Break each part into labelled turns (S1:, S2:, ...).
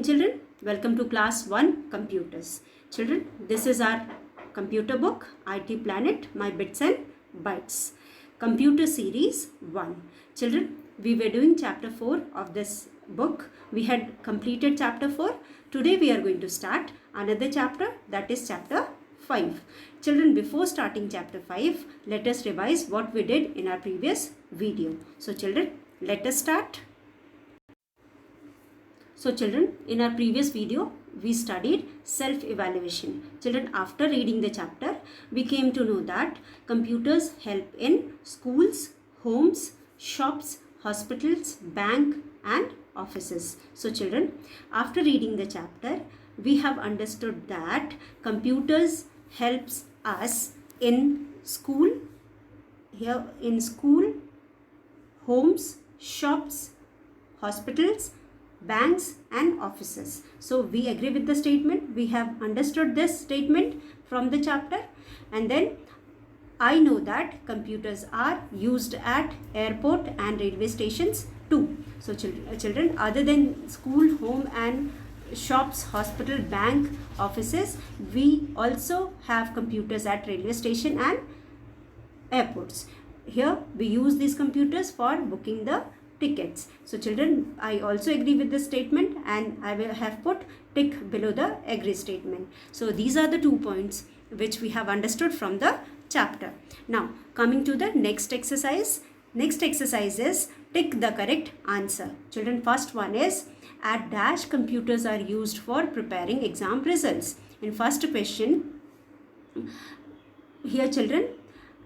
S1: children, welcome to class 1 computers. Children, this is our computer book IT Planet My Bits and Bytes computer series 1. Children, we were doing chapter 4 of this book. We had completed chapter 4. Today we are going to start another chapter, that is chapter 5. Children, before starting chapter 5, let us revise what we did in our previous video. So children, let us start. So children, in our previous video, we studied self-evaluation. Children, after reading the chapter, we came to know that computers help in schools, homes, shops, hospitals, bank and offices. So children, after reading the chapter, we have understood that computers helps us in school, homes, shops, hospitals, banks and offices. So we agree with the statement. We have understood this statement from the chapter, and then I know that computers are used at airport and railway stations too. So children, other than school, home and shops, hospital, bank, offices, we also have computers at railway station and airports. Here we use these computers for booking the tickets. So children, I also agree with this statement and I will have put tick below the agree statement. So these are the 2 points which we have understood from the chapter. Now coming to the next exercise. Next exercise is tick the correct answer. Children, first one is at dash computers are used for preparing exam results. In first question, here children,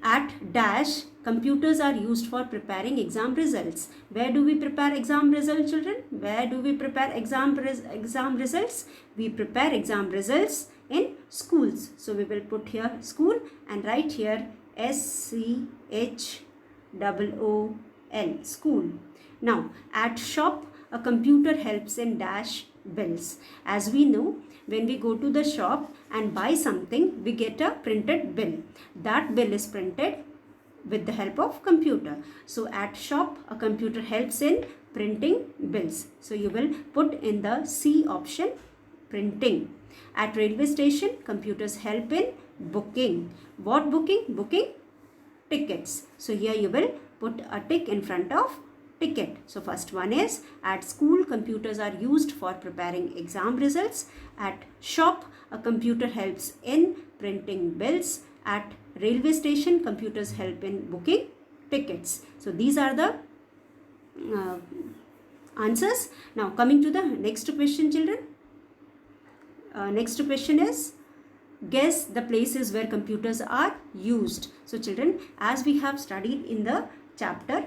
S1: at dash computers are used for preparing exam results. Where do we prepare exam results, children? Where do we prepare exam results? We prepare exam results in schools. So we will put here school and write here SCHOOL, school. Now at shop, a computer helps in dash bills. As we know, when we go to the shop and buy something, we get a printed bill. That bill is printed with the help of computer. So at shop, a computer helps in printing bills. So you will put in the C option, printing. At railway station, computers help in booking. What booking? Booking tickets. So here you will put a tick in front of ticket. So first one is at school, computers are used for preparing exam results. At shop, a computer helps in printing bills. At railway station, computers help in booking tickets. So these are the answers. Now coming to the next question, children. Next question is guess the places where computers are used. So children, as we have studied in the chapter,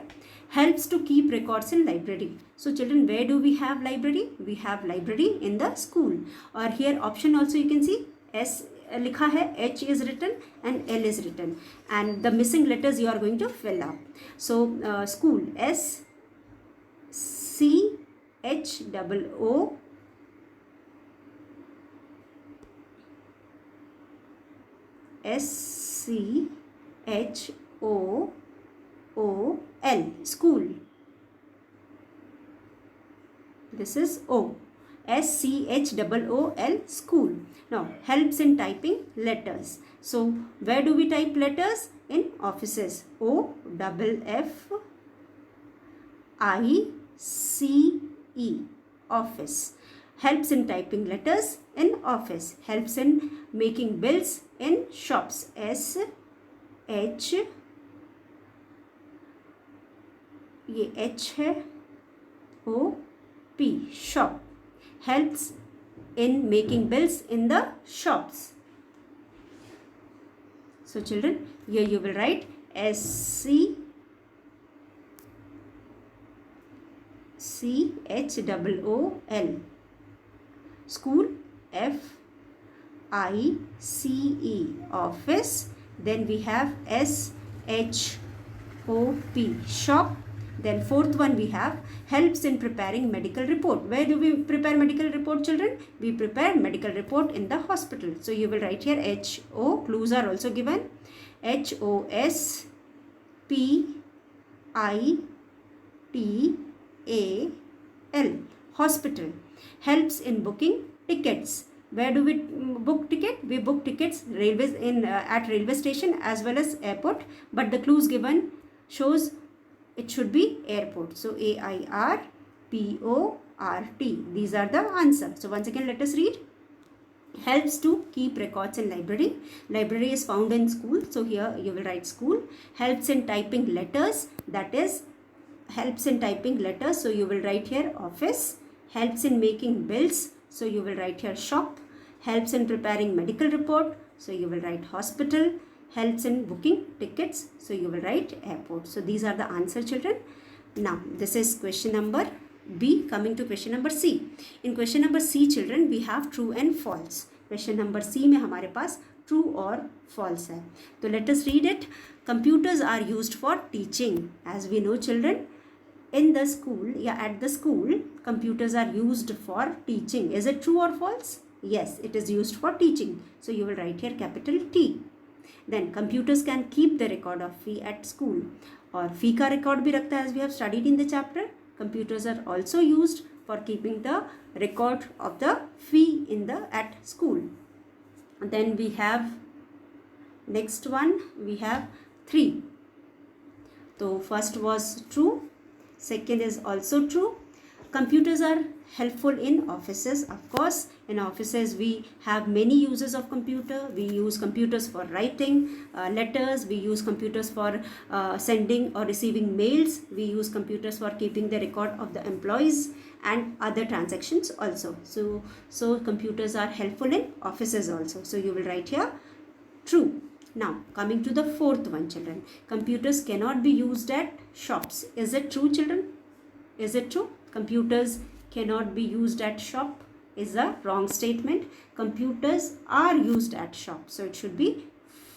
S1: helps to keep records in library. So children, where do we have library? We have library in the school. Or here option also you can see S likha hai, H is written and L is written, and the missing letters you are going to fill up. So school, SCHOOL, school. This is O. SCHOOL, school. Now helps in typing letters. So where do we type letters? In offices. OFFICE, office. Helps in typing letters in office. Helps in making bills in shops. SHOP, shop. Helps in making bills in the shops. So children, here you will write SCHOOL, school, FICE, office. Then we have SHOP, shop. Then fourth one we have helps in preparing medical report. Where do we prepare medical report, children? We prepare medical report in the hospital. So you will write here HO, clues are also given, HOSPITAL, hospital. Helps in booking tickets. Where do we book ticket? We book tickets railways at railway station as well as airport, but the clues given shows it should be airport. So AIRPORT. These are the answer. So once again let us read. Helps to keep records in library. Library is found in school, so here you will write school. Helps in typing letters, that is helps in typing letters, so you will write here office. Helps in making bills, so you will write here shop. Helps in preparing medical report, so you will write hospital. Helps in booking tickets, so you will write airport. So these are the answer, children. Now this is question number B. Coming to question number C. In question number C, children, we have true and false. Question number C में हमारे पास true और false है. तो let us read it. Computers are used for teaching. As we know, children, in the school, at the school, computers are used for teaching. Is it true or false? Yes, it is used for teaching. So you will write here capital T. Then computers can keep the record of fee at school. और fee का record भी रखता है, as we have studied in the chapter. Computers are also used for keeping the record of the fee at school. And then we have next one, we have 3. So first was true, second is also true. Computers are helpful in offices. Of course, in offices we have many uses of computer. We use computers for writing letters. We use computers for sending or receiving mails. We use computers for keeping the record of the employees and other transactions also. So computers are helpful in offices also. So you will write here true. Now coming to the fourth one, children. Computers cannot be used at shops. Is it true, children? Is it true? Computers cannot be used at shop is a wrong statement. Computers are used at shop. So it should be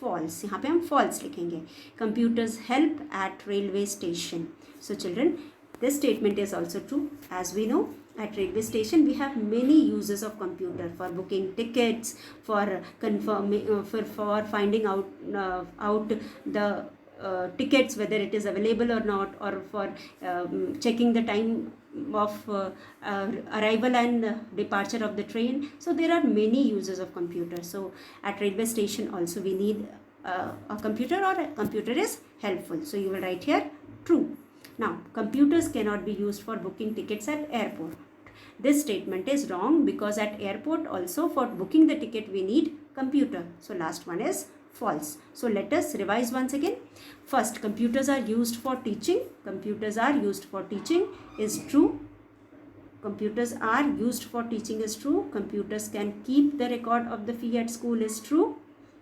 S1: false. यहाँ पे हम false लिखेंगे. Computers help at railway station. So children, this statement is also true. As we know, at railway station we have many uses of computer for booking tickets, for confirming, for finding out the tickets whether it is available or not, or for checking the time of arrival and departure of the train. So there are many uses of computer. So at railway station also we need a computer, or a computer is helpful. So you will write here true. Now computers cannot be used for booking tickets at airport. This statement is wrong, because at airport also for booking the ticket we need computer. So last one is false. So let us revise once again. First, computers are used for teaching. Computers are used for teaching is true. Computers are used for teaching is true. Computers can keep the record of the fee at school is true.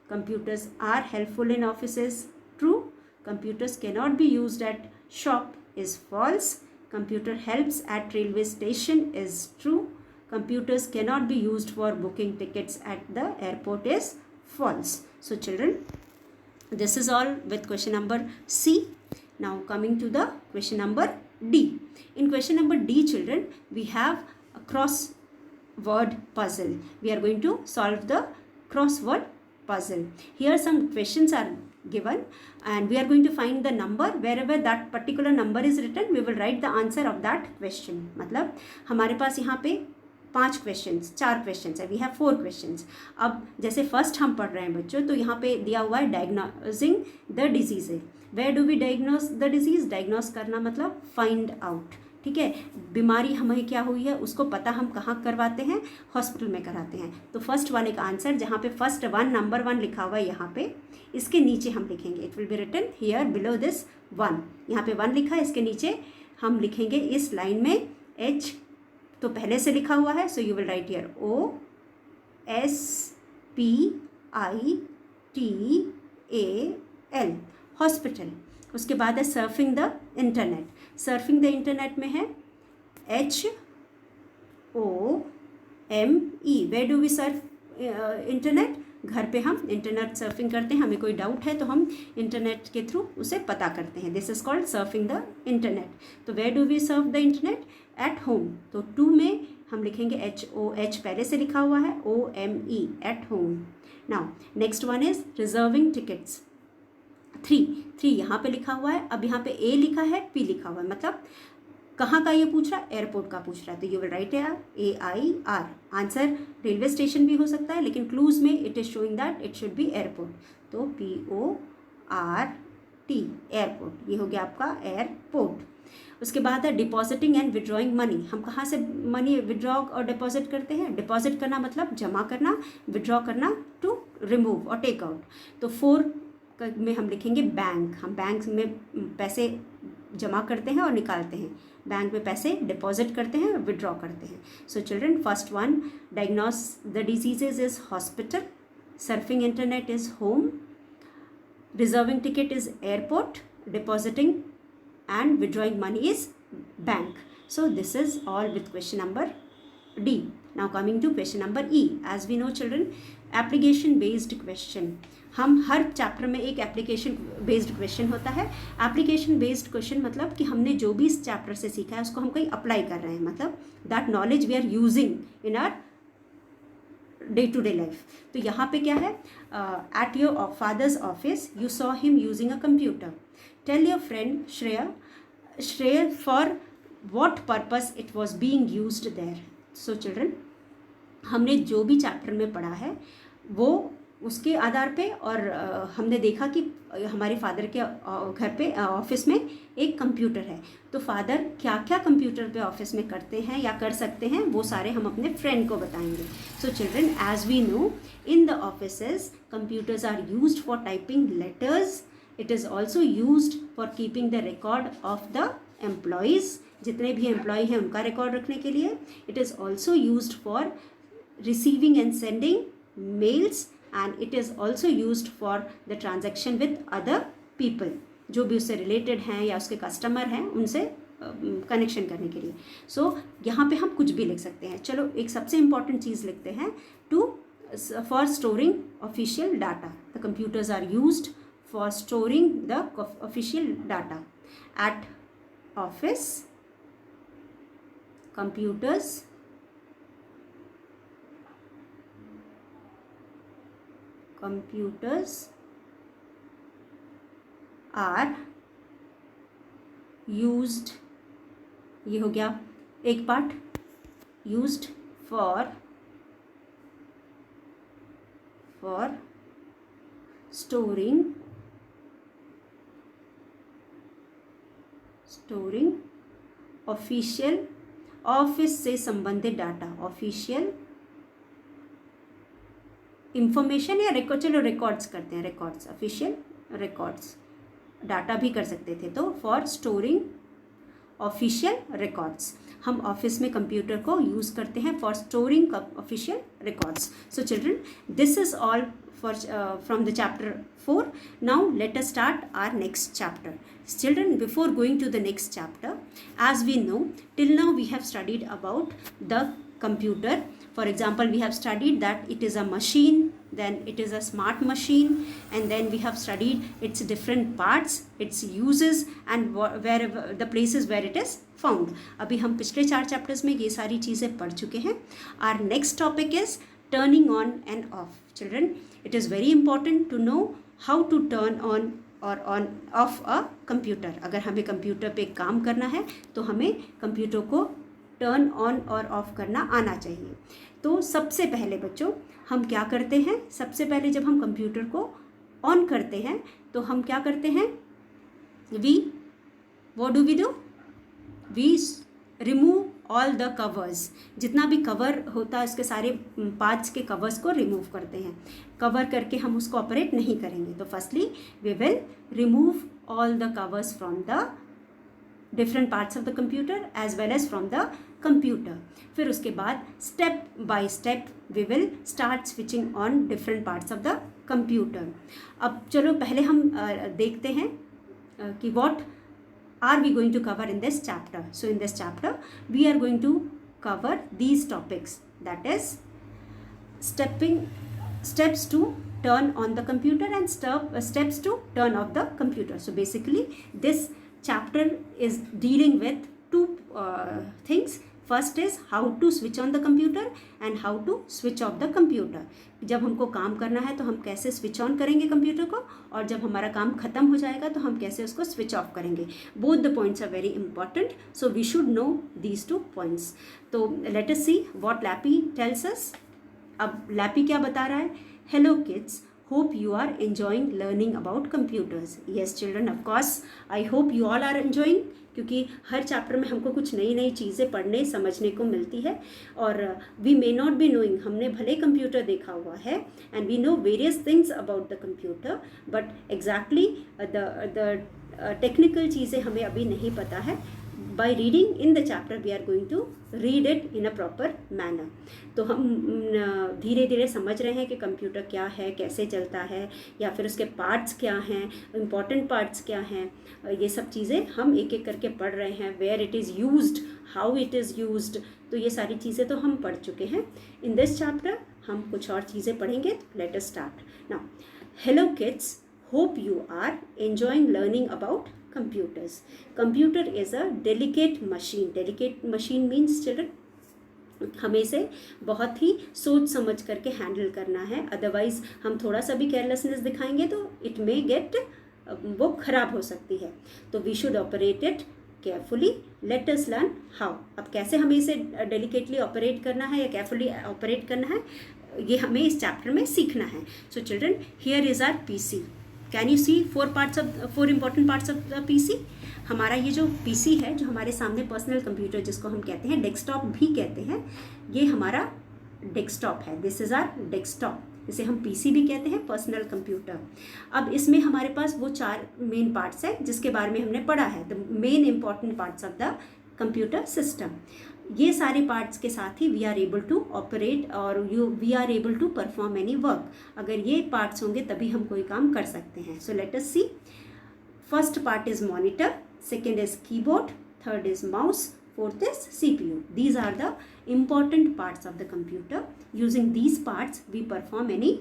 S1: Computers are helpful in offices, true. Computers cannot be used at shop is false. Computer helps at railway station is true. Computers cannot be used for booking tickets at the airport is false. So children, this is all with question number C. Now coming to the question number D. In question number D, children, we have a crossword puzzle. We are going to solve the crossword puzzle. Here some questions are given and we are going to find the number. Wherever that particular number is written, we will write the answer of that question. मतलब हमारे पास यहाँ पे 4 questions है. We have 4 questions. अब जैसे first हम पढ़ रहे हैं बच्चों, तो यहाँ पे दिया हुआ है डायग्नोजिंग द डिजीज है. Where do we diagnose the disease? Diagnose करना मतलब फाइंड आउट. ठीक है, बीमारी हमें क्या हुई है उसको पता हम कहाँ करवाते हैं? हॉस्पिटल में कराते हैं. तो फर्स्ट वाले का आंसर जहाँ पे फर्स्ट 1 नंबर 1 लिखा हुआ है, यहाँ पे इसके नीचे हम लिखेंगे. It will be written here below this 1. यहाँ पे 1 लिखा है, इसके नीचे हम लिखेंगे इस लाइन में H तो पहले से लिखा हुआ है. So you will write here HOSPITAL hospital. उसके बाद है surfing the internet. Surfing the internet में है HOME. Where do we surf internet? घर पे हम इंटरनेट सर्फिंग करते हैं. हमें कोई डाउट है तो हम इंटरनेट के थ्रू उसे पता करते हैं. This is called surfing the internet. तो where do we surf the internet? At home. तो 2 में हम लिखेंगे HOH पहले से लिखा हुआ है OME at home. Now next one is reserving tickets. 3 यहाँ पे लिखा हुआ है. अब यहाँ पे A लिखा है, P लिखा हुआ है, मतलब कहाँ का ये पूछ रहा है, एयरपोर्ट का पूछ रहा है, तो you will right AIR। Answer railway station भी हो सकता है, लेकिन क्लूज में it is showing that it should be airport, तो PORT एयरपोर्ट, ये हो गया आपका एयरपोर्ट। उसके बाद है डिपॉजिटिंग एंड विड्रॉइंग मनी। हम कहाँ से मनी विड्रॉ और डिपॉजिट करते हैं, डिपॉजिट करना मतलब जमा करना, विड्रॉ करना टू रिमूव और टेक आउट। तो 4 में हम लिखेंगे बैंक, हम बैंक में पैसे जमा करते हैं और निकालते हैं, बैंक में पैसे डिपॉजिट करते हैं और विड्रॉ करते हैं। So children, first one, diagnose the diseases is hospital, surfing internet is home, reserving ticket is airport, depositing and withdrawing money is bank. So this is all with question number D. Now coming to question number E. As we know children, application based question, हम हर chapter में एक application based question होता है। Application based question मतलब कि हमने जो भी इस चैप्टर से सीखा है उसको हम कहीं अप्लाई कर रहे हैं, मतलब that knowledge we are using in our day to day life. तो यहाँ पे क्या है, at your father's office you saw him using a computer, tell your friend Shreya for what purpose it was being used there. So children, हमने जो भी chapter में पढ़ा है वो उसके आधार पे, और हमने देखा कि हमारे फादर के घर पे ऑफिस में एक कंप्यूटर है, तो फादर क्या क्या कंप्यूटर पे ऑफिस में करते हैं या कर सकते हैं वो सारे हम अपने फ्रेंड को बताएंगे। So children, as we know in the offices computers are used for typing letters, it is also used for keeping the record of the employees, जितने भी एम्प्लॉय हैं उनका रिकॉर्ड रखने के लिए। It is also used for receiving and sending mails, and it is also used for the transaction with other people, जो भी उससे रिलेटेड हैं या उसके कस्टमर हैं उनसे कनेक्शन करने के लिए। सो यहाँ पे हम कुछ भी लिख सकते हैं। चलो एक सबसे इम्पॉर्टेंट चीज़ लिखते हैं, for storing official data, the computers are used for storing the official data at office, computers are used, ये हो गया एक part, used for storing official, office से संबंधित डाटा, ऑफिशियल इंफॉर्मेशन या रिकॉर्ड, चलो रिकॉर्ड्स करते हैं, रिकॉर्ड्स, ऑफिशियल रिकॉर्ड्स, डाटा भी कर सकते थे, तो फॉर स्टोरिंग ऑफिशियल रिकॉर्ड्स। हम ऑफिस में कंप्यूटर को यूज़ करते हैं for storing official records. So children, this is all for from the chapter 4. Now let us start our next chapter. Children, before going to the next chapter, as we know till now we have studied about the computer. For example, we have studied that it is a machine, then it is a smart machine, and then we have studied its different parts, its uses, and wherever the places where it is found. अभी हम पिछले 4 chapters में ये सारी चीज़ें पढ़ चुके हैं. Our next topic is turning on and off. Children, it is very important to know how to turn on or on off a computer. अगर हमें कंप्यूटर पे काम करना है तो हमें कंप्यूटर को टर्न ऑन और ऑफ करना आना चाहिए. तो सबसे पहले बच्चों हम क्या करते हैं, सबसे पहले जब हम कंप्यूटर को ऑन करते हैं तो हम क्या करते हैं, what do we do? We remove all the covers. जितना भी कवर होता है उसके सारे पार्ट्स के कवर्स को रिमूव करते हैं. कवर करके हम उसको ऑपरेट नहीं करेंगे. तो firstly we will remove all the covers from the different parts of the computer as well as from the computer. फिर उसके बाद step by step we will start switching on different parts of the computer. अब चलो पहले हम देखते हैं कि what are we going to cover in this chapter. So in this chapter we are going to cover these topics, that is steps to turn on the computer and steps to turn off the computer. So basically this chapter is dealing with two things. First is how to switch on the computer and how to switch off the computer. जब हमको काम करना है तो हम कैसे switch on करेंगे computer को, और जब हमारा काम खत्म हो जाएगा तो हम कैसे उसको स्विच ऑफ करेंगे। Both the points are very important, so we should know these 2 points. तो let us see what Lappy tells us. अब लैपी क्या बता रहा है? Hello kids, hope you are enjoying learning about computers. Yes children, of course I hope you all are enjoying, क्योंकि हर chapter में हमको कुछ नई नई चीज़ें पढ़ने समझने को मिलती है। और we may not be knowing, हमने भले कंप्यूटर देखा हुआ है and we know various things about the computer, but exactly the technical चीज़ें हमें अभी नहीं पता है। by reading in the chapter we are going to read it in a proper manner. तो हम धीरे धीरे समझ रहे हैं कि कंप्यूटर क्या है, कैसे चलता है, या फिर उसके पार्ट्स क्या हैं, इम्पॉर्टेंट पार्ट्स क्या हैं, ये सब चीज़ें हम एक एक करके पढ़ रहे हैं। Where it is used, how it is used, तो ये सारी चीज़ें तो हम पढ़ चुके हैं। इन दिस चैप्टर हम कुछ और चीज़ें पढ़ेंगे। Let us start now. Hello kids, hope you are enjoying learning about computers. Computer is a delicate machine. Delicate machine means children, हमें इसे बहुत ही सोच समझ करके हैंडल करना है, अदरवाइज हम थोड़ा सा भी केयरलेसनेस दिखाएंगे तो इट मे गेट, वो ख़राब हो सकती है। तो we should operate it carefully. Let us learn how. अब कैसे हमें इसे डेलिकेटली ऑपरेट करना है या केयरफुली ऑपरेट करना है, ये हमें इस चैप्टर में सीखना है। So children, here is our PC. Can you see 4 important parts of the PC. हमारा ये जो पीसी है, जो हमारे सामने पर्सनल कंप्यूटर जिसको हम कहते हैं, डेस्कटॉप भी कहते हैं, ये हमारा डेस्कटॉप है। दिस इज़ आर डेस्कटॉप, इसे हम पीसी भी कहते हैं, पर्सनल कंप्यूटर। अब इसमें हमारे पास वो 4 मेन पार्ट्स हैं जिसके बारे में हमने पढ़ा है, the main important parts of the computer system. ये सारे पार्ट्स के साथ ही we are able to operate और we are able to perform any work. अगर ये पार्ट्स होंगे तभी हम कोई काम कर सकते हैं। So let us see. First part is monitor, second is keyboard, third is mouse, fourth is CPU. These are the important parts of the computer. Using these parts we perform any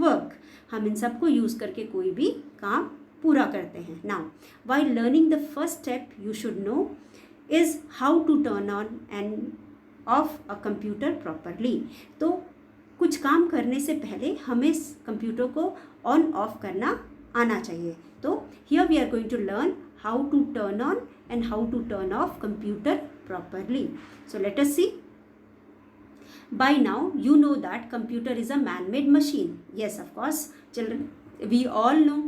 S1: work. हम इन सब को use करके कोई भी काम पूरा करते हैं। Now, while learning the first step you should know is how to turn on and off a computer properly. तो कुछ काम करने से पहले हमें कंप्यूटर को ऑन ऑफ करना आना चाहिए। तो here we are going to learn how to turn on and how to turn off computer properly. So let us see. By now you know that computer is a man-made machine. Yes, of course children, we all know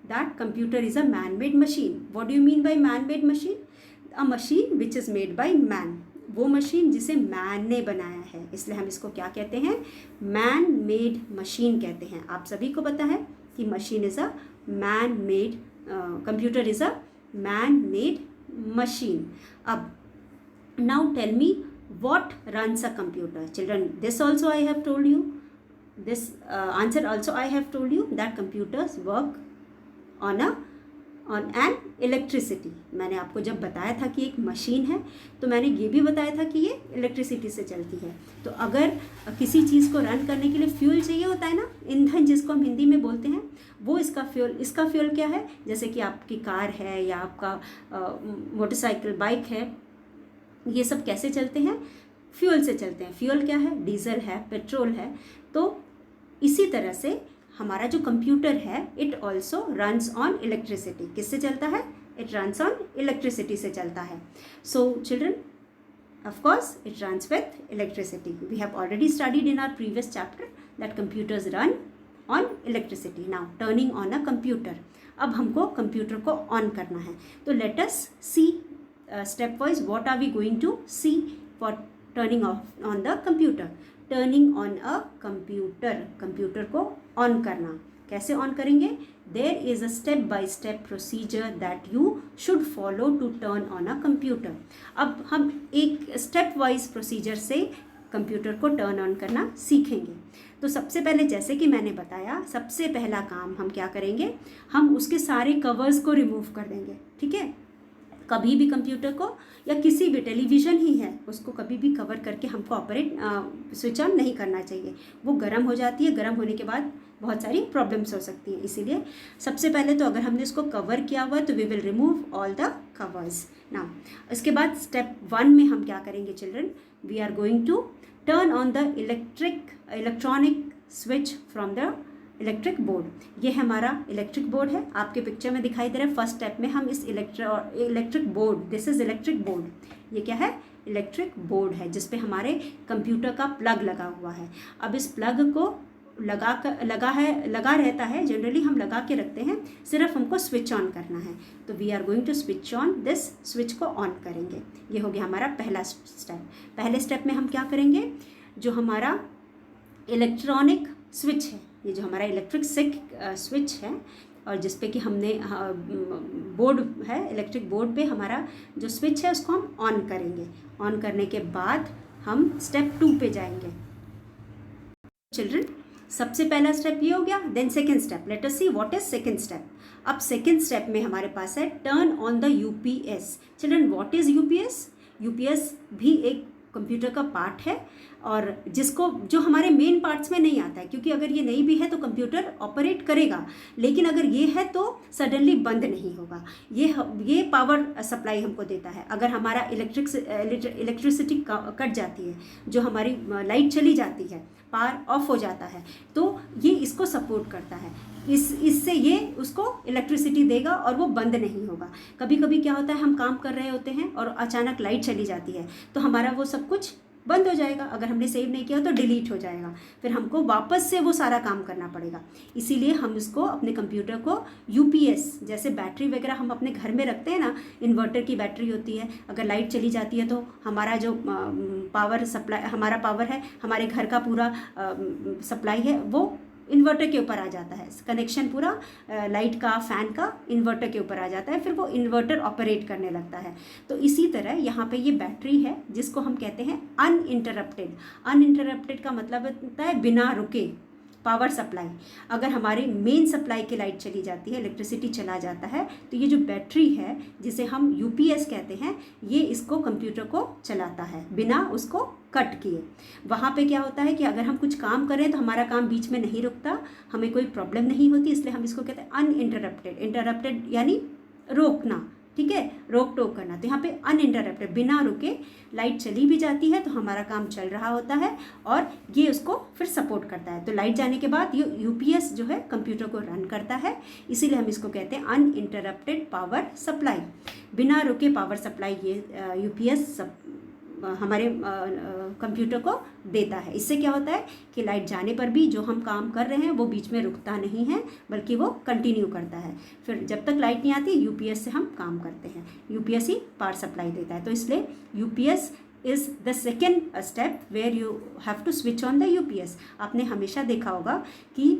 S1: that computer is a man-made machine. What do you mean by man-made machine? A machine which is made by man. वो machine जिसे man ने बनाया है, इसलिए हम इसको क्या कहते हैं? मैन मेड मशीन कहते हैं। आप सभी को पता है कि machine is a man made, computer is a man made machine. अब now tell me what runs a computer. Children, this also I have told you, this answer also I have told you that computers work on an electricity. मैंने आपको जब बताया था कि एक machine है तो मैंने ये भी बताया था कि ये इलेक्ट्रिसिटी से चलती है। तो अगर किसी चीज़ को रन करने के लिए फ्यूल चाहिए होता है ना, ईंधन जिसको हम हिंदी में बोलते हैं, वो इसका फ्यूल क्या है? जैसे कि आपकी कार है या आपका मोटरसाइकिल, बाइक है, ये सब कैसे चलते हैं? फ्यूल से चलते हैं। फ्यूल क्या है? डीजल है, पेट्रोल है। तो इसी तरह से हमारा जो कंप्यूटर है, it also runs on electricity. किससे चलता है? इट रन्स ऑन इलेक्ट्रिसिटी से चलता है। So children, of course it runs with electricity. We have already studied in our previous chapter that computers run on electricity. Now turning on a computer. अब हमको computer को on करना है। तो let us see stepwise what are we going to see for turning on the computer. Turning on a computer, computer को on करना कैसे on करेंगे? There is a step by step procedure that you should follow to turn on a computer. अब हम एक step wise procedure से computer को turn on करना सीखेंगे। तो सबसे पहले, जैसे कि मैंने बताया, सबसे पहला काम हम क्या करेंगे? हम उसके सारे कवर्स को रिमूव कर देंगे। ठीक है? कभी भी कंप्यूटर को या किसी भी, टेलीविज़न ही है, उसको कभी भी कवर करके हमको ऑपरेट स्विच ऑन नहीं करना चाहिए। वो गर्म हो जाती है, गर्म होने के बाद बहुत सारी प्रॉब्लम्स हो सकती हैं। इसीलिए सबसे पहले तो अगर हमने इसको कवर किया हुआ है तो we will remove all the covers. Now इसके बाद स्टेप 1 में हम क्या करेंगे children, we are going to turn on the electronic switch from the electric board. ये हमारा इलेक्ट्रिक बोर्ड है, आपके पिक्चर में दिखाई दे रहा है। फर्स्ट स्टेप में हम इस electric board, this is electric board, ये क्या है, इलेक्ट्रिक बोर्ड है जिस पे हमारे कंप्यूटर का प्लग लगा हुआ है। अब इस प्लग को लगा रहता है, जनरली हम लगा के रखते हैं, सिर्फ हमको स्विच ऑन करना है। तो we are going to switch on this, switch को ऑन करेंगे। ये हो गया हमारा पहला स्टेप। पहले स्टेप में हम क्या करेंगे, जो हमारा इलेक्ट्रॉनिक स्विच है, ये जो हमारा इलेक्ट्रिक स्विच है और जिस पे कि हमने बोर्ड है, इलेक्ट्रिक बोर्ड पे हमारा जो स्विच है उसको हम ऑन करेंगे। ऑन करने के बाद हम स्टेप 2 पे जाएंगे। चिल्ड्रन सबसे पहला स्टेप ये हो गया, then second step, let us see what is second step. अब सेकेंड स्टेप में हमारे पास है turn on the UPS. Children what is UPS? UPS भी एक कंप्यूटर का पार्ट है और जो हमारे मेन पार्ट्स में नहीं आता है, क्योंकि अगर ये नहीं भी है तो कंप्यूटर ऑपरेट करेगा, लेकिन अगर ये है तो सडनली बंद नहीं होगा। ये पावर सप्लाई हमको देता है। अगर हमारा इलेक्ट्रिसिटी कट जाती है, जो हमारी लाइट चली जाती है, पावर ऑफ हो जाता है, तो ये इसको सपोर्ट करता है। इससे ये उसको इलेक्ट्रिसिटी देगा और वो बंद नहीं होगा। कभी कभी क्या होता है, हम काम कर रहे होते हैं और अचानक लाइट चली जाती है तो हमारा वो सब कुछ बंद हो जाएगा। अगर हमने सेव नहीं किया तो डिलीट हो जाएगा, फिर हमको वापस से वो सारा काम करना पड़ेगा। इसीलिए हम इसको अपने कंप्यूटर को यूपीएस, जैसे बैटरी वगैरह हम अपने घर में रखते हैं ना, इन्वर्टर की बैटरी होती है, अगर लाइट चली जाती है तो हमारा जो पावर सप्लाई, हमारा पावर है, हमारे घर का पूरा सप्लाई है, वो इन्वर्टर के ऊपर आ जाता है। कनेक्शन पूरा लाइट का, फैन का इन्वर्टर के ऊपर आ जाता है, फिर वो इन्वर्टर ऑपरेट करने लगता है। तो इसी तरह यहाँ पे ये बैटरी है जिसको हम कहते हैं अनइंटरप्टेड। अनइंटरप्टेड का मतलब होता है बिना रुके पावर सप्लाई। अगर हमारी मेन सप्लाई की लाइट चली जाती है, इलेक्ट्रिसिटी चला जाता है, तो ये जो बैटरी है जिसे हम यूपीएस कहते हैं, ये इसको कंप्यूटर को चलाता है बिना उसको कट किए। वहाँ पे क्या होता है कि अगर हम कुछ काम करें तो हमारा काम बीच में नहीं रुकता, हमें कोई प्रॉब्लम नहीं होती, इसलिए हम इसको कहते हैं अनइंटरप्टेड। इंटरप्टेड यानी रोकना, ठीक है, रोक टोक करना। तो यहाँ पे अनइंटरप्टेड, बिना रुके लाइट चली भी जाती है तो हमारा काम चल रहा होता है और ये उसको फिर सपोर्ट करता है। तो लाइट जाने के बाद ये यूपीएस जो है कंप्यूटर को रन करता है, इसीलिए हम इसको कहते हैं अनइंटरप्टेड पावर सप्लाई। बिना रुके पावर सप्लाई ये यूपीएस हमारे कंप्यूटर को देता है। इससे क्या होता है कि लाइट जाने पर भी जो हम काम कर रहे हैं वो बीच में रुकता नहीं है, बल्कि वो कंटिन्यू करता है। फिर जब तक लाइट नहीं आती, यूपीएस से हम काम करते हैं। यूपीएस ही पावर सप्लाई देता है। तो इसलिए UPS is the second step where you have to switch on the UPS. आपने हमेशा देखा होगा कि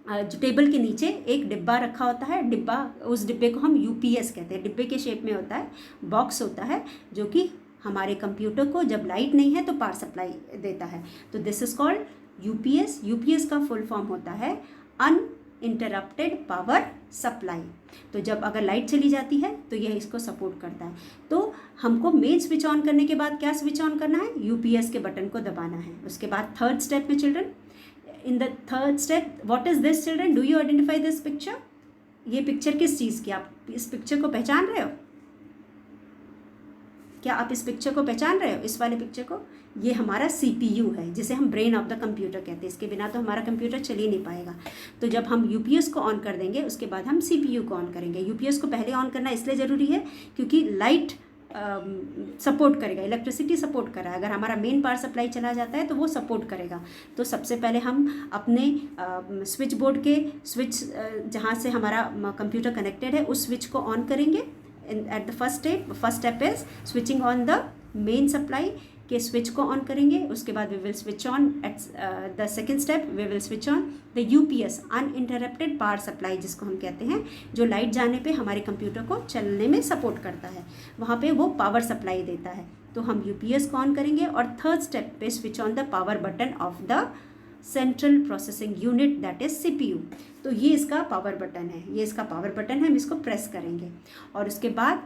S1: जो टेबल के नीचे एक डिब्बा रखा होता है, डिब्बा, उस डिब्बे को हम यूपीएस कहते हैं। डिब्बे के शेप में होता है, बॉक्स होता है, जो कि हमारे कंप्यूटर को जब लाइट नहीं है तो पावर सप्लाई देता है। तो this is called UPS. UPS का फुल फॉर्म होता है अनइंटरप्टेड पावर सप्लाई। तो जब अगर लाइट चली जाती है तो यह इसको सपोर्ट करता है। तो हमको मेन स्विच ऑन करने के बाद क्या स्विच ऑन करना है, यूपीएस के बटन को दबाना है। उसके बाद थर्ड स्टेप में children, in the third step, what is this children, do you identify this picture? ये पिक्चर किस चीज़ की, आप इस पिक्चर को पहचान रहे हो? क्या आप इस पिक्चर को पहचान रहे हो, इस वाले पिक्चर को? ये हमारा सीपीयू है, जिसे हम ब्रेन ऑफ द कंप्यूटर कहते हैं। इसके बिना तो हमारा कंप्यूटर चल ही नहीं पाएगा। तो जब हम यूपीएस को ऑन कर देंगे, उसके बाद हम सीपीयू को ऑन करेंगे। यूपीएस को पहले ऑन करना इसलिए ज़रूरी है क्योंकि लाइट सपोर्ट करेगा, इलेक्ट्रिसिटी सपोर्ट कर रहा है। अगर हमारा मेन पावर सप्लाई चला जाता है तो वो सपोर्ट करेगा। तो सबसे पहले हम अपने स्विच बोर्ड के स्विच जहाँ से हमारा कंप्यूटर कनेक्टेड है, उस स्विच को ऑन करेंगे। At the first step is switching on the main supply के स्विच को ऑन करेंगे। उसके बाद we will switch on at the second step, we will switch on the UPS, uninterrupted power supply, जिसको हम कहते हैं, जो लाइट जाने पे हमारे कंप्यूटर को चलने में सपोर्ट करता है। वहाँ पे वो पावर सप्लाई देता है। तो हम यूपीएस को ऑन करेंगे और थर्ड स्टेप पे switch on the power button of the central processing unit, that is CPU. तो ये इसका पावर बटन है, ये इसका पावर बटन है, हम इसको प्रेस करेंगे। और उसके बाद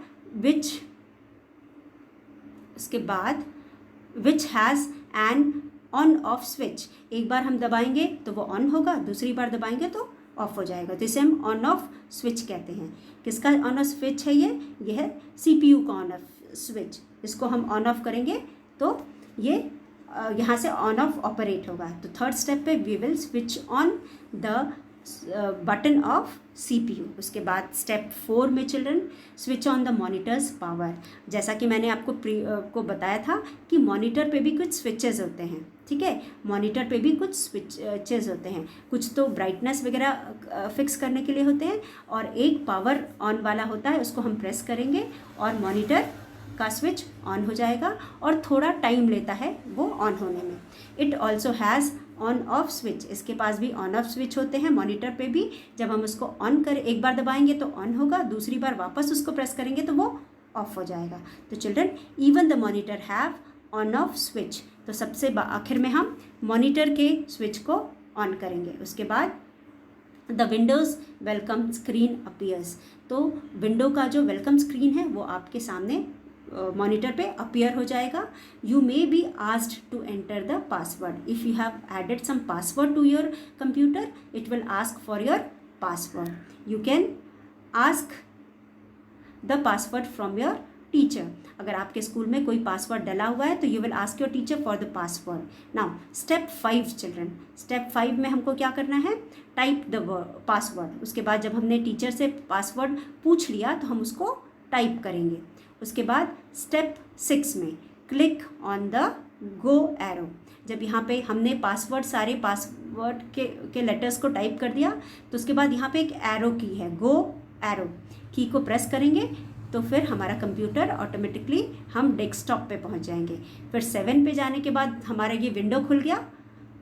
S1: which has an on off switch. एक बार हम दबाएंगे तो वो ऑन होगा, दूसरी बार दबाएंगे तो ऑफ हो जाएगा, तो इसे हम ऑन ऑफ स्विच कहते हैं। किसका ऑन ऑफ स्विच है ये है CPU का ऑन ऑफ स्विच। इसको हम ऑन ऑफ करेंगे तो ये यहाँ से ऑन ऑफ ऑपरेट होगा। तो थर्ड स्टेप पे we will switch on the button of CPU। उसके बाद स्टेप 4 में children switch on the monitors power. जैसा कि मैंने आपको को बताया था कि मॉनिटर पे भी कुछ स्विचेस होते हैं, ठीक है, मॉनिटर पे भी कुछ स्विचेस होते हैं, कुछ तो ब्राइटनेस वगैरह फिक्स करने के लिए होते हैं, और एक पावर ऑन वाला होता है, उसको हम प्रेस करेंगे और मॉनिटर का स्विच ऑन हो जाएगा, और थोड़ा टाइम लेता है वो ऑन होने में। It also has on off switch. इसके पास भी ऑन ऑफ स्विच होते हैं मॉनिटर पे भी। जब हम उसको ऑन करें, एक बार दबाएंगे तो ऑन होगा, दूसरी बार वापस उसको प्रेस करेंगे तो वो ऑफ हो जाएगा। तो children even the monitor have on off switch. तो सबसे आखिर में हम मॉनिटर के स्विच को ऑन करेंगे। उसके बाद the windows welcome screen appears. तो विंडो का जो वेलकम स्क्रीन है वो आपके सामने मॉनिटर पे अपीयर हो जाएगा। You may be asked to enter the password. If you have added some password to your computer, it will ask for your password. You can ask the password from your teacher. अगर आपके school में कोई password डला हुआ है तो you will ask your teacher for the password. Now step 5 children, step 5 में हमको क्या करना है, टाइप द पासवर्ड। उसके बाद जब हमने टीचर से पासवर्ड पूछ लिया तो हम उसको टाइप करेंगे। उसके बाद स्टेप 6 में click on the go arrow. जब यहाँ पे हमने पासवर्ड सारे पासवर्ड के लेटर्स को टाइप कर दिया तो उसके बाद यहाँ पे एक एरो की है, गो एरो की को प्रेस करेंगे तो फिर हमारा कंप्यूटर ऑटोमेटिकली हम डेस्कटॉप पे पहुँच जाएंगे। फिर 7 पे जाने के बाद हमारा ये विंडो खुल गया।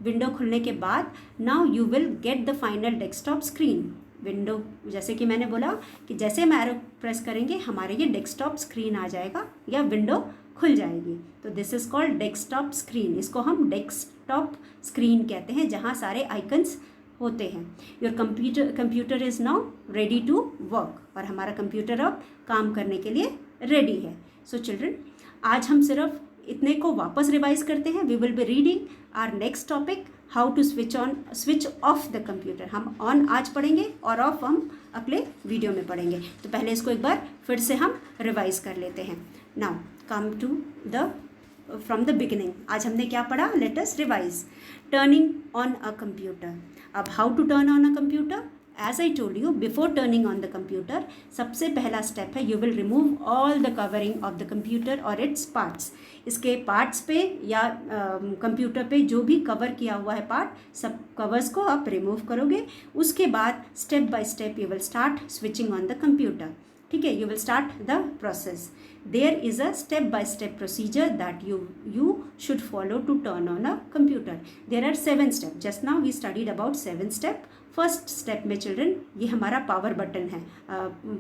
S1: विंडो खुलने के बाद now you will get the final desktop screen. Window, जैसे कि मैंने बोला कि जैसे हम एरो प्रेस करेंगे हमारे ये डेस्कटॉप स्क्रीन आ जाएगा या विंडो खुल जाएगी। तो this is called desktop screen. इसको हम डेस्कटॉप स्क्रीन कहते हैं जहाँ सारे आइकन्स होते हैं। Your computer is now ready to work. और हमारा कंप्यूटर अब काम करने के लिए रेडी है। सो चिल्ड्रन, आज हम सिर्फ इतने को वापस रिवाइज करते हैं। We will be reading our next topic, how to switch off the computer. हम ऑन आज पढ़ेंगे और ऑफ हम अगले वीडियो में पढ़ेंगे। तो पहले इसको एक बार फिर से हम रिवाइज कर लेते हैं। Now come to the from the beginning. आज हमने क्या पढ़ा, let us revise. Turning on a computer. अब how to turn on a computer, as I told you before turning on the computer, सबसे पहला स्टेप है you will remove all the covering of the computer और its parts. इसके parts पे या computer पे जो भी कवर किया हुआ है पार्ट, सब कवर्स को आप रिमूव करोगे। उसके बाद step by step you will start switching on the computer. ठीक है, you will start the process. There is a step by step procedure that you should follow to turn on a computer. There are 7 steps. Just now we studied about 7 steps. First step में children ये हमारा power button है,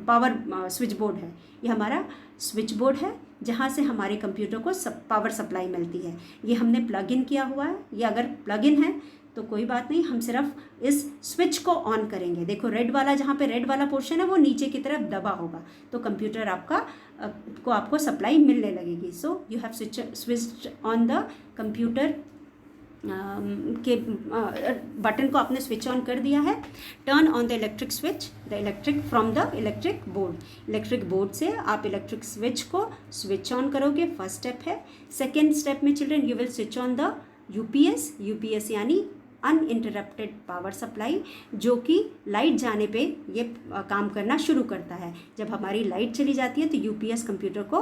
S1: power switch board है। ये हमारा switch board है जहाँ से हमारे कंप्यूटर को पावर सप्लाई मिलती है। ये हमने प्लग इन किया हुआ है। ये अगर प्लग इन है तो कोई बात नहीं, हम सिर्फ इस स्विच को ऑन करेंगे। देखो रेड वाला, जहाँ पे रेड वाला पोर्शन है वो नीचे की तरफ दबा होगा तो कंप्यूटर आपको सप्लाई मिलने लगेगी। So you have switched on the computer के बटन को आपने स्विच ऑन कर दिया है। Turn on the electric switch, the electric from the electric board. Electric board से आप इलेक्ट्रिक स्विच को स्विच ऑन करोगे, फर्स्ट स्टेप है। सेकेंड स्टेप में children you will switch on the UPS यानी अनइंटरप्टेड पावर सप्लाई, जो कि light जाने पे ये काम करना शुरू करता है। जब हमारी लाइट चली जाती है तो यूपीएस कंप्यूटर को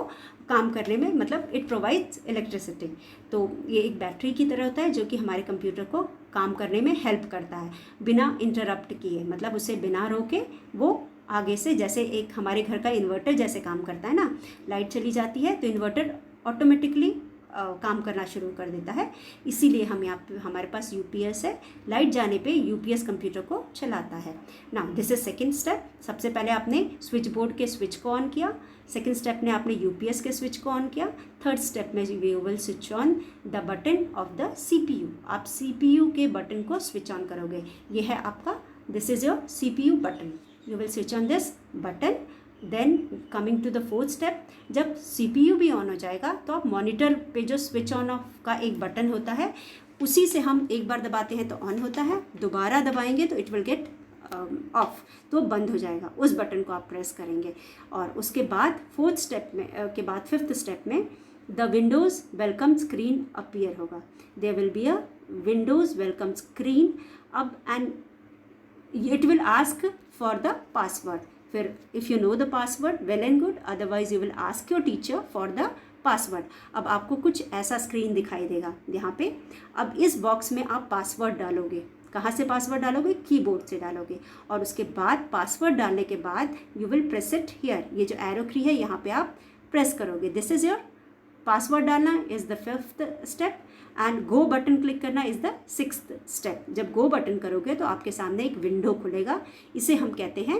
S1: काम करने में, मतलब इट प्रोवाइड्स इलेक्ट्रिसिटी। तो ये एक बैटरी की तरह होता है जो कि हमारे कंप्यूटर को काम करने में हेल्प करता है बिना इंटरप्ट किए, मतलब उसे बिना रोके वो आगे से, जैसे एक हमारे घर का इन्वर्टर जैसे काम करता है ना, लाइट चली जाती है तो इन्वर्टर ऑटोमेटिकली काम करना शुरू कर देता है। इसीलिए हम यहाँ पे हमारे पास यूपीएस है, लाइट जाने पे यूपीएस कंप्यूटर को चलाता है। Now this is second step. सबसे पहले आपने स्विच बोर्ड के स्विच को ऑन किया, सेकंड स्टेप में आपने यूपीएस के स्विच को ऑन किया, थर्ड स्टेप में you will switch on the button of the CPU. आप सीपीयू के बटन को स्विच ऑन करोगे। ये है आपका, this is your CPU button. You will switch on this button. Then coming to the fourth step, जब CPU भी on हो जाएगा तो आप मॉनिटर पे जो स्विच ऑन ऑफ का एक बटन होता है, उसी से हम एक बार दबाते हैं तो ऑन होता है, दोबारा दबाएंगे तो इट विल गेट ऑफ, तो बंद हो जाएगा। उस बटन को आप प्रेस करेंगे और उसके बाद फोर्थ स्टेप में के बाद फिफ्थ स्टेप में the windows welcome screen appear होगा। There will be a windows welcome screen. अब and it will ask for the password. फिर if you know the password well and good, otherwise you will ask your teacher for the password. अब आपको कुछ ऐसा screen दिखाई देगा यहाँ पे। अब इस बॉक्स में आप पासवर्ड डालोगे। कहाँ से पासवर्ड डालोगे? कीबोर्ड से डालोगे। और उसके बाद पासवर्ड डालने के बाद you will press it here, ये जो एरो की है यहाँ पे आप प्रेस करोगे। दिस इज़ योर पासवर्ड डालना is the fifth step and go button click करना इज़ द सिक्स्थ स्टेप। जब गो बटन करोगे तो आपके सामने एक विंडो खुलेगा, इसे हम कहते हैं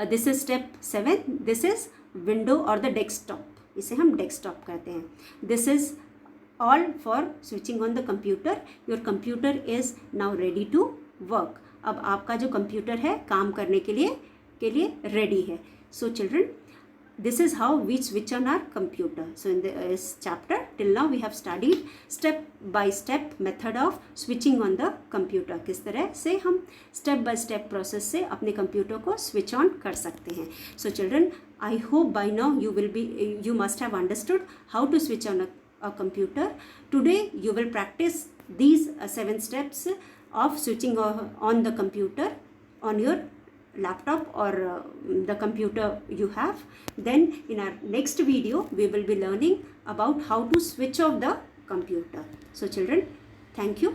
S1: this is step 7, this is window और द डेस्कटॉप, इसे हम डेस्कटॉप कहते हैं। This is all for switching on the computer. Your computer is now ready to work. अब आपका जो कंप्यूटर है काम करने के लिए रेडी है। So children, this is how we switch on our computer. So in this chapter till now we have studied step by step method of switching on the computer. किस तरह से हम step by step process से अपने computer को switch on कर सकते हैं। So children, I hope by now you must have understood how to switch on a computer. Today you will practice these 7 steps of switching on the computer on your laptop or the computer you have. Then in our next video we will be learning about how to switch off the computer. So children, thank you.